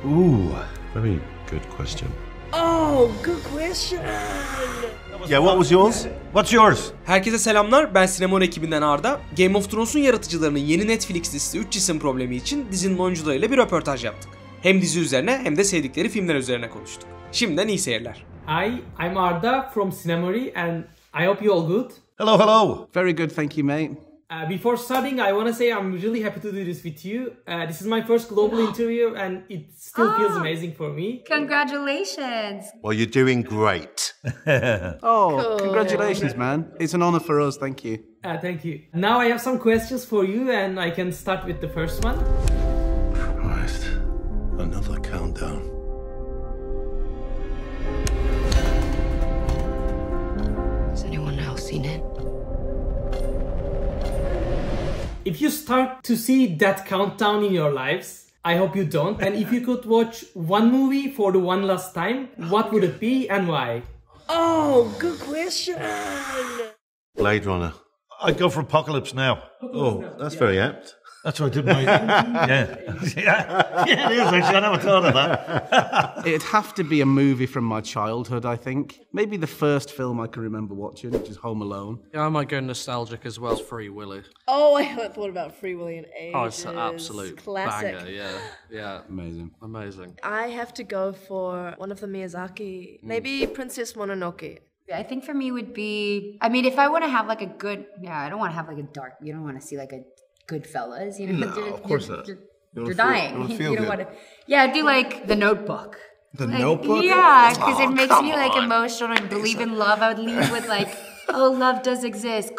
Ooh, very good question. Oh, good question. Yeah, what was yours? What's yours? Herkese selamlar, ben Sinemori'ye ekibinden Arda. Game of Thrones'un yaratıcılarının yeni Netflix dizisi 3 Cisim Problemi için dizinin oyuncularıyla bir röportaj yaptık. Hem dizi üzerine hem de sevdikleri filmler üzerine konuştuk. Şimdiden iyi seyirler. Hi, I'm Arda from Sinemori'ye and I hope you all good. Hello, hello. Very good, thank you, mate. Before starting, I want to say I'm really happy to do this with you. This is my first global interview and it still feels amazing for me. Congratulations. Well, you're doing great. Cool. Congratulations, man. It's an honor for us, thank you. Thank you. Now I have some questions for you and I can start with the first one. Christ. Another countdown. Has anyone else seen it? If you start to see that countdown in your lives, I hope you don't. And if you could watch one movie for the one last time, what would it be and why? Oh, good question. Blade Runner. I'd go for Apocalypse Now. Oh, that's very apt. That's what I did, mate. Yeah, it is actually. I never thought of that. It'd have to be a movie from my childhood, I think. Maybe the first film I can remember watching, which is Home Alone. Yeah, I might go nostalgic as well. Free Willy. Oh, I haven't thought about Free Willy in ages. Oh, it's an absolute classic. banger. Yeah. Amazing. I have to go for one of the Miyazaki. Maybe Princess Mononoke. I think for me would be, I mean, if I want to have like a good, I don't want to have like a dark, you don't want to see like a Goodfellas, you know? No, of course not. You're dying. You don't want to, yeah, do like The Notebook. The Notebook? Yeah, because it makes me like on. emotional and believe in love. I would leave with like, oh, love does exist.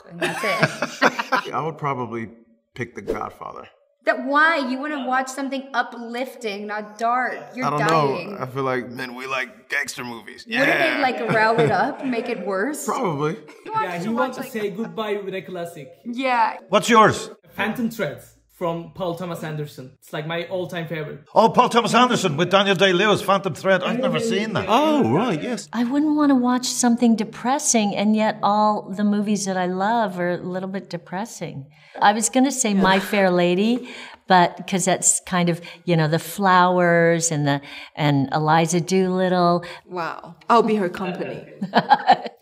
And that's it. I would probably pick The Godfather. Why? You want to watch something uplifting, not dark. You're I don't dying. know. I feel like, man, we like gangster movies. Wouldn't they like rile it up and make it worse? Probably. Yeah, he wants to say goodbye with a classic. Yeah. What's yours? Phantom Threads from Paul Thomas Anderson. It's like my all-time favorite. Oh, Paul Thomas Anderson with Daniel Day-Lewis, Phantom Thread. I've never seen that. Oh, right, yes. I wouldn't want to watch something depressing, and yet all the movies that I love are a little bit depressing. I was going to say My Fair Lady, but because that's kind of, you know, the flowers and Eliza Doolittle. Wow. I'll be her company.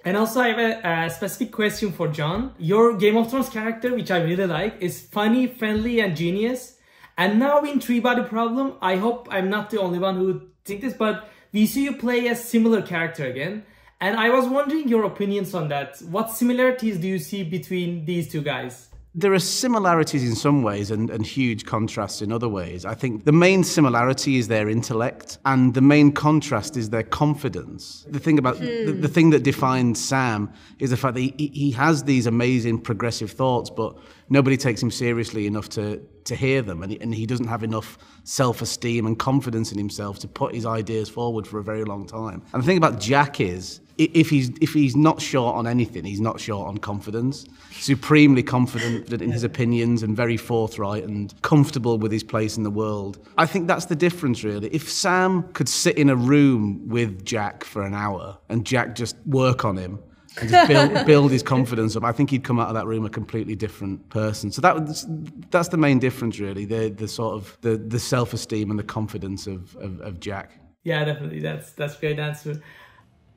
And also I have a specific question for John. Your Game of Thrones character, which I really like, is funny, friendly, and genius. And now in Three Body Problem, I hope I'm not the only one who would think this, but we see you play a similar character again. And I was wondering your opinions on that. What similarities do you see between these two guys? There are similarities in some ways and huge contrasts in other ways. I think the main similarity is their intellect and the main contrast is their confidence. The thing about the thing that defines Sam is the fact that he has these amazing progressive thoughts, but nobody takes him seriously enough to hear them, and he doesn't have enough self-esteem and confidence in himself to put his ideas forward for a very long time. And the thing about Jack is, if he's not short on anything, he's not short on confidence. Supremely confident in his opinions and very forthright and comfortable with his place in the world. I think that's the difference, really. If Sam could sit in a room with Jack for an hour and Jack just work on him and just build his confidence up, I think he'd come out of that room a completely different person. So that's the main difference, really. The sort of the self-esteem and the confidence of Jack. Yeah, definitely. That's a great answer.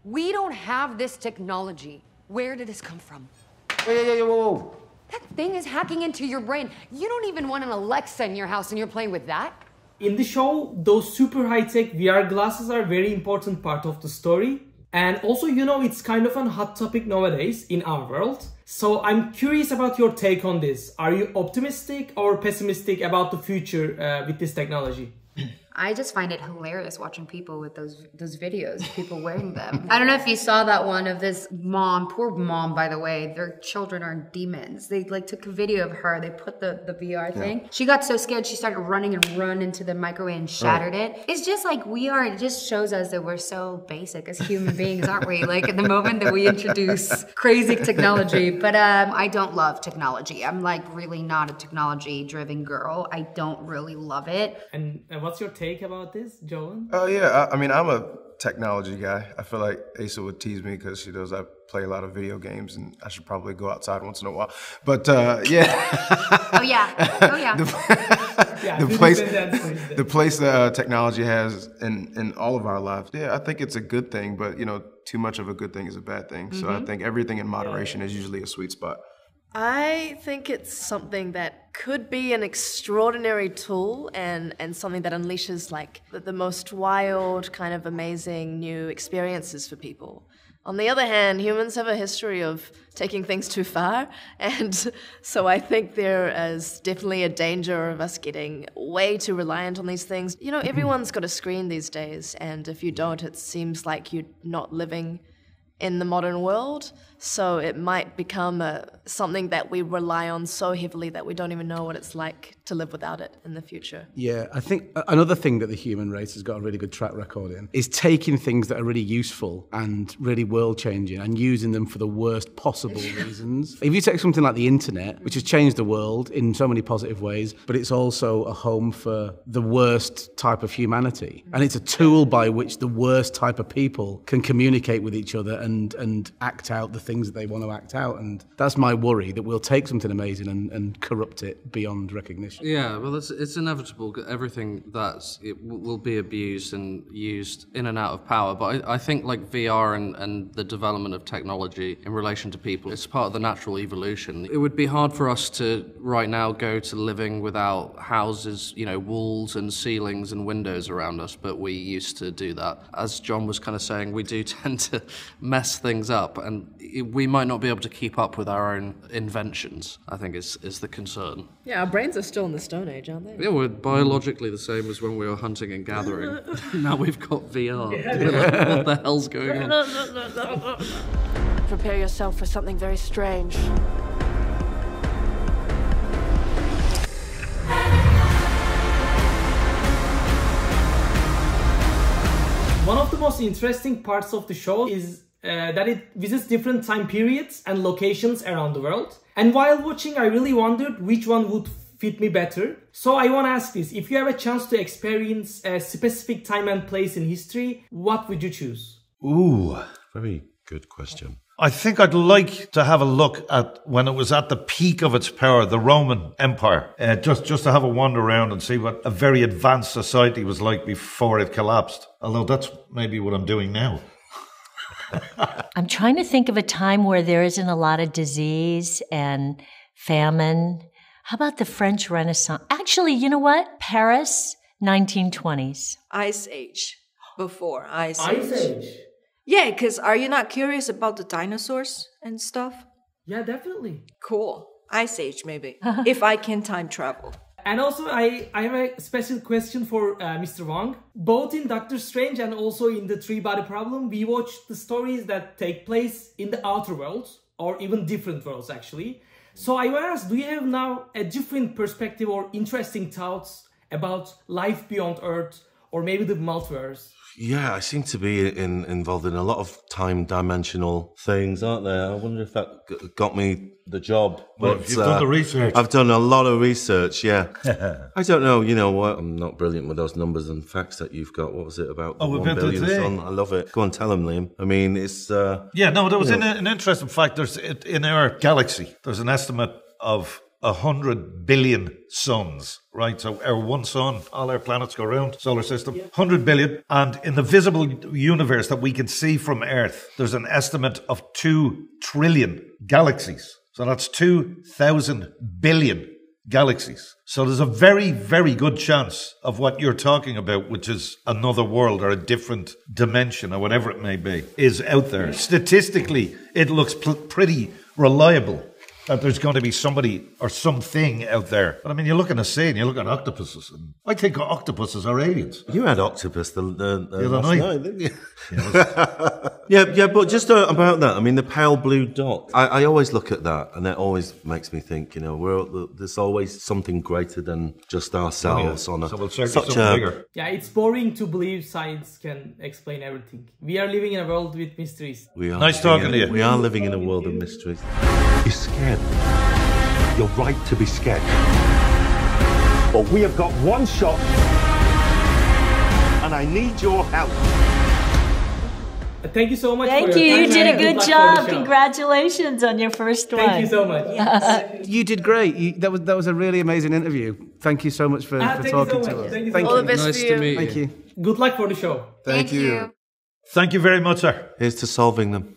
We don't have this technology. Where did this come from? Whoa. That thing is hacking into your brain. You don't even want an Alexa in your house and you're playing with that? In the show, those super high-tech VR glasses are a very important part of the story. And also, you know, it's kind of a hot topic nowadays in our world. So I'm curious about your take on this. Are you optimistic or pessimistic about the future with this technology? I just find it hilarious watching people with those videos, people wearing them. I don't know if you saw that one of this mom, poor mom, by the way, their children are demons. They like took a video of her, they put the VR thing. She got so scared, she started running and run into the microwave and shattered it. It's just like it just shows us that we're so basic as human beings, aren't we? Like in the moment that we introduce crazy technology. But I don't love technology. I'm like really not a technology-driven girl. I don't really love it. And what's your take about this, Joan? Oh, yeah. I mean, I'm a technology guy. I feel like Asa would tease me because she knows I play a lot of video games and I should probably go outside once in a while. But, yeah. Oh, yeah. the place that technology has in all of our lives. Yeah, I think it's a good thing, but too much of a good thing is a bad thing. So I think everything in moderation is usually a sweet spot. I think it's something that could be an extraordinary tool and something that unleashes like the most wild, kind of amazing new experiences for people. On the other hand, humans have a history of taking things too far, and so I think there is definitely a danger of us getting way too reliant on these things. Everyone's got a screen these days, and if you don't, it seems like you're not living in the modern world, so it might become something that we rely on so heavily that we don't even know what it's like to live without it in the future. Yeah, I think another thing that the human race has got a really good track record in is taking things that are really useful and really world-changing and using them for the worst possible reasons. If you take something like the internet, which has changed the world in so many positive ways, but it's also a home for the worst type of humanity. And it's a tool by which the worst type of people can communicate with each other and act out the things that they want to act out. And that's my worry, that we'll take something amazing and corrupt it beyond recognition. Yeah, well, it's inevitable. Everything will be abused and used in and out of power. But I think like VR and the development of technology in relation to people, it's part of the natural evolution. It would be hard for us to right now go to living without houses, walls and ceilings and windows around us, but we used to do that. As John was kind of saying, we do tend to mess things up, and we might not be able to keep up with our own inventions, I think is the concern. Yeah, our brains are still in the Stone Age, aren't they? Yeah, we're biologically the same as when we were hunting and gathering. Now we've got VR. What the hell's going on? Prepare yourself for something very strange. One of the most interesting parts of the show is that it visits different time periods and locations around the world. And while watching, I really wondered which one would fit me better. So I want to ask this: if you have a chance to experience a specific time and place in history, what would you choose? Ooh, very good question. I think I'd like to have a look at when it was at the peak of its power, the Roman Empire. Just to have a wander around and see what a very advanced society was like before it collapsed. Although that's maybe what I'm doing now. I'm trying to think of a time where there isn't a lot of disease and famine. How about the French Renaissance? Actually, you know what? Paris, 1920s. Ice Age. Before Ice Ice Age. Age? Yeah, because are you not curious about the dinosaurs and stuff? Yeah, definitely. Cool. Ice Age, maybe. If I can time travel. And also, I have a special question for Mr. Wong. Both in Doctor Strange and also in the Three-Body Problem, we watch the stories that take place in the outer worlds, or even different worlds, actually. So I want to ask, do you have now a different perspective or interesting thoughts about life beyond Earth, or maybe the multiverse? Yeah, I seem to be involved in a lot of time-dimensional things, aren't there? I wonder if that got me the job. Well, you've done the research. I've done a lot of research, yeah. I don't know, you know what? I'm not brilliant with those numbers and facts that you've got. What was it about? Oh, 1 billion sun? I love it. Go on, tell them, Liam. I mean, it's... yeah, no, there was an interesting fact. There's in our galaxy, there's an estimate of 100 billion suns, right? So our one sun, all our planets go around, solar system, 100 billion. And in the visible universe that we can see from Earth, there's an estimate of 2 trillion galaxies. So that's 2,000 billion galaxies. So there's a very, very good chance of what you're talking about, which is another world or a different dimension or whatever it may be, is out there. Statistically, it looks pretty reliable that there's going to be somebody or something out there. But I mean, you look in the sea and you look at octopuses, and I think octopuses are aliens. You had octopus the other night, didn't you? Yeah, but just about that, I mean, the pale blue dot, I always look at that and it always makes me think, you know, there's always something greater than just ourselves on so we'll such a bigger. Yeah, it's boring to believe science can explain everything. We are living in a world with mysteries. Nice talking to you. We are living in a world of mysteries. You're scared. You're right to be scared. But we have got one shot, and I need your help. Thank you so much. Thank for you. your You time did a and good luck job. for the show. Congratulations on your first one. Thank you so much. You did great. That was a really amazing interview. Thank you so much for thank talking you so to much. us. Thank you so Thank much. All the best Nice for to you. meet you. Thank you. Good luck for the show. Thank you. Thank you very much, sir. Here's to solving them.